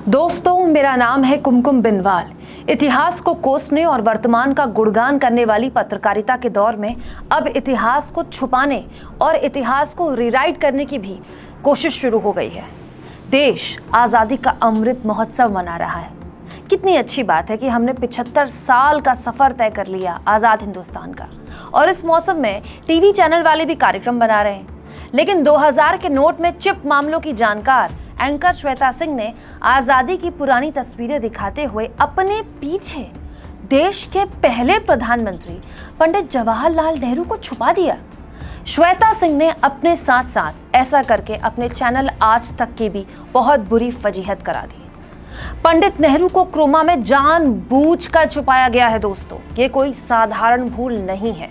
दोस्तों, मेरा नाम है कुमकुम बिनवाल। इतिहास को कोसने और वर्तमान का गुणगान करने वाली पत्रकारिता के दौर में अब इतिहास को छुपाने और इतिहास को रीराइट करने की भी कोशिश शुरू हो गई है। देश आज़ादी का अमृत महोत्सव मना रहा है। कितनी अच्छी बात है कि हमने 75 साल का सफर तय कर लिया आज़ाद हिंदुस्तान का, और इस मौसम में टीवी चैनल वाले भी कार्यक्रम बना रहे हैं। लेकिन 2000 के नोट में चिप मामलों की जानकार एंकर श्वेता सिंह ने आज़ादी की पुरानी तस्वीरें दिखाते हुए अपने पीछे देश के पहले प्रधानमंत्री पंडित जवाहरलाल नेहरू को छुपा दिया। श्वेता सिंह ने अपने साथ साथ ऐसा करके अपने चैनल आज तक की भी बहुत बुरी फजीहत करा दी। पंडित नेहरू को क्रोमा में जानबूझकर छुपाया गया है। दोस्तों, ये कोई साधारण भूल नहीं है।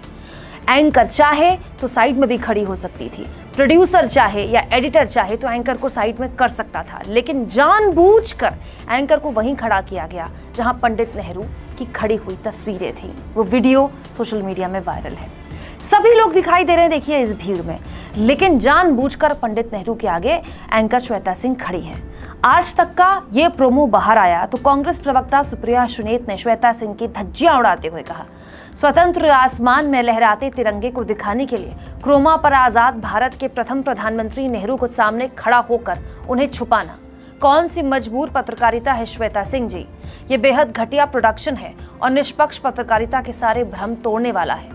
एंकर चाहे तो साइड में भी खड़ी हो सकती थी, प्रोड्यूसर चाहे या एडिटर चाहे तो एंकर को साइड में कर सकता था, लेकिन जानबूझकर एंकर को वहीं खड़ा किया गया जहां पंडित नेहरू की खड़ी हुई तस्वीरें थी। वो वीडियो सोशल मीडिया में वायरल है। सभी लोग दिखाई दे रहे हैं, देखिए इस भीड़ में, लेकिन जानबूझकर पंडित नेहरू के आगे एंकर श्वेता सिंह खड़ी हैं। आज तक का ये प्रोमो बाहर आया तो कांग्रेस प्रवक्ता सुप्रिया सुनेत ने श्वेता सिंह की धज्जियां उड़ाते हुए कहा, स्वतंत्र आसमान में लहराते तिरंगे को दिखाने के लिए क्रोमा पर आजाद भारत के प्रथम प्रधानमंत्री नेहरू को सामने खड़ा होकर उन्हें छुपाना कौन सी मजबूर पत्रकारिता है श्वेता सिंह जी। ये बेहद घटिया प्रोडक्शन है और निष्पक्ष पत्रकारिता के सारे भ्रम तोड़ने वाला है।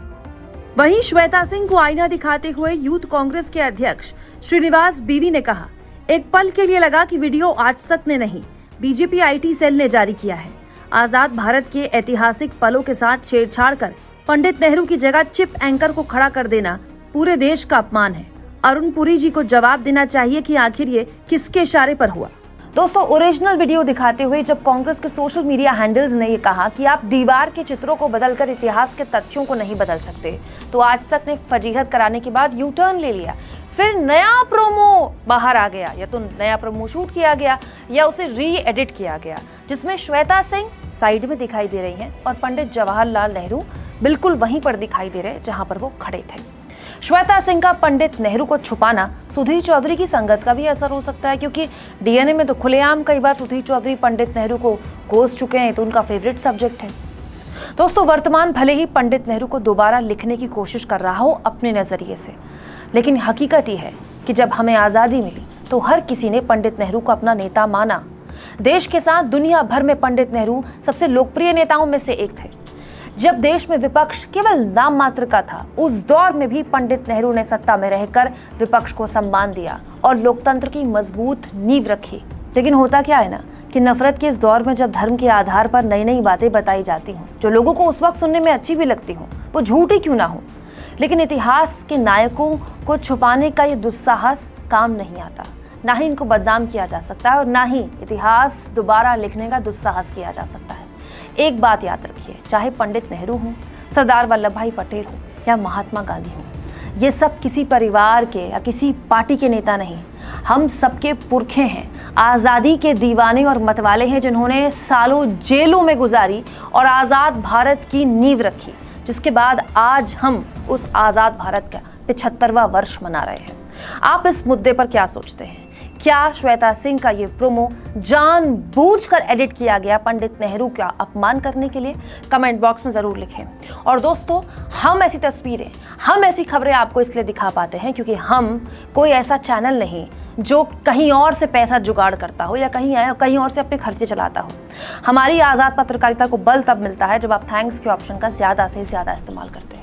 वहीं श्वेता सिंह को आईना दिखाते हुए यूथ कांग्रेस के अध्यक्ष श्रीनिवास बीवी ने कहा, एक पल के लिए लगा कि वीडियो आज तक ने नहीं, बीजेपी आईटी सेल ने जारी किया है। आजाद भारत के ऐतिहासिक पलों के साथ छेड़छाड़ कर पंडित नेहरू की जगह चिप एंकर को खड़ा कर देना पूरे देश का अपमान है। अरुण पुरी जी को जवाब देना चाहिए कि आखिर ये किसके इशारे पर हुआ। दोस्तों, ओरिजिनल वीडियो दिखाते हुए जब कांग्रेस के सोशल मीडिया हैंडल्स ने ये कहा कि आप दीवार के चित्रों को बदलकर इतिहास के तथ्यों को नहीं बदल सकते, तो आज तक ने फजीहत कराने के बाद यू टर्न ले लिया। फिर नया प्रोमो बाहर आ गया, या तो नया प्रोमो शूट किया गया या उसे री एडिट किया गया, जिसमें श्वेता सिंह साइड में दिखाई दे रही हैं और पंडित जवाहरलाल नेहरू बिल्कुल वहीं पर दिखाई दे रहे जहां पर वो खड़े थे। श्वेता सिंह का पंडित नेहरू को छुपाना सुधीर चौधरी की संगत का भी असर हो सकता है, क्योंकि डीएनए में तो खुलेआम कई बार सुधीर चौधरी पंडित नेहरू को कोस चुके हैं, तो उनका फेवरेट सब्जेक्ट है। दोस्तों, वर्तमान भले ही पंडित नेहरू को दोबारा लिखने की कोशिश कर रहा हो अपने नजरिए से, लेकिन हकीकत ही है कि जब हमें आज़ादी मिली तो हर किसी ने पंडित नेहरू को अपना नेता माना। देश के साथ दुनिया भर में पंडित नेहरू सबसे लोकप्रिय नेताओं में से एक थे। जब देश में विपक्ष केवल नाम मात्र का था, उस दौर में भी पंडित नेहरू ने सत्ता में रहकर विपक्ष को सम्मान दिया और लोकतंत्र की मजबूत नींव रखी। लेकिन होता क्या है ना कि नफरत के इस दौर में जब धर्म के आधार पर नई नई बातें बताई जाती हूँ जो लोगों को उस वक्त सुनने में अच्छी भी लगती हूँ, वो झूठी क्यों ना हो, लेकिन इतिहास के नायकों को छुपाने का ये दुस्साहस काम नहीं आता। ना ही इनको बदनाम किया जा सकता है और ना ही इतिहास दोबारा लिखने का दुस्साहस किया जा सकता है। एक बात याद रखिए, चाहे पंडित नेहरू हो, सरदार वल्लभ भाई पटेल हो या महात्मा गांधी हो, ये सब किसी परिवार के या किसी पार्टी के नेता नहीं, हम सबके पुरखे हैं, आज़ादी के दीवाने और मतवाले हैं, जिन्होंने सालों जेलों में गुजारी और आज़ाद भारत की नींव रखी, जिसके बाद आज हम उस आज़ाद भारत का 75वां वर्ष मना रहे हैं। आप इस मुद्दे पर क्या सोचते हैं? क्या श्वेता सिंह का ये प्रोमो जानबूझकर एडिट किया गया पंडित नेहरू का अपमान करने के लिए? कमेंट बॉक्स में ज़रूर लिखें। और दोस्तों, हम ऐसी तस्वीरें, हम ऐसी खबरें आपको इसलिए दिखा पाते हैं क्योंकि हम कोई ऐसा चैनल नहीं जो कहीं और से पैसा जुगाड़ करता हो या कहीं और से अपने खर्चे चलाता हो। हमारी आज़ाद पत्रकारिता को बल तब मिलता है जब आप थैंक्स के ऑप्शन का ज़्यादा से ज़्यादा इस्तेमाल करते हैं।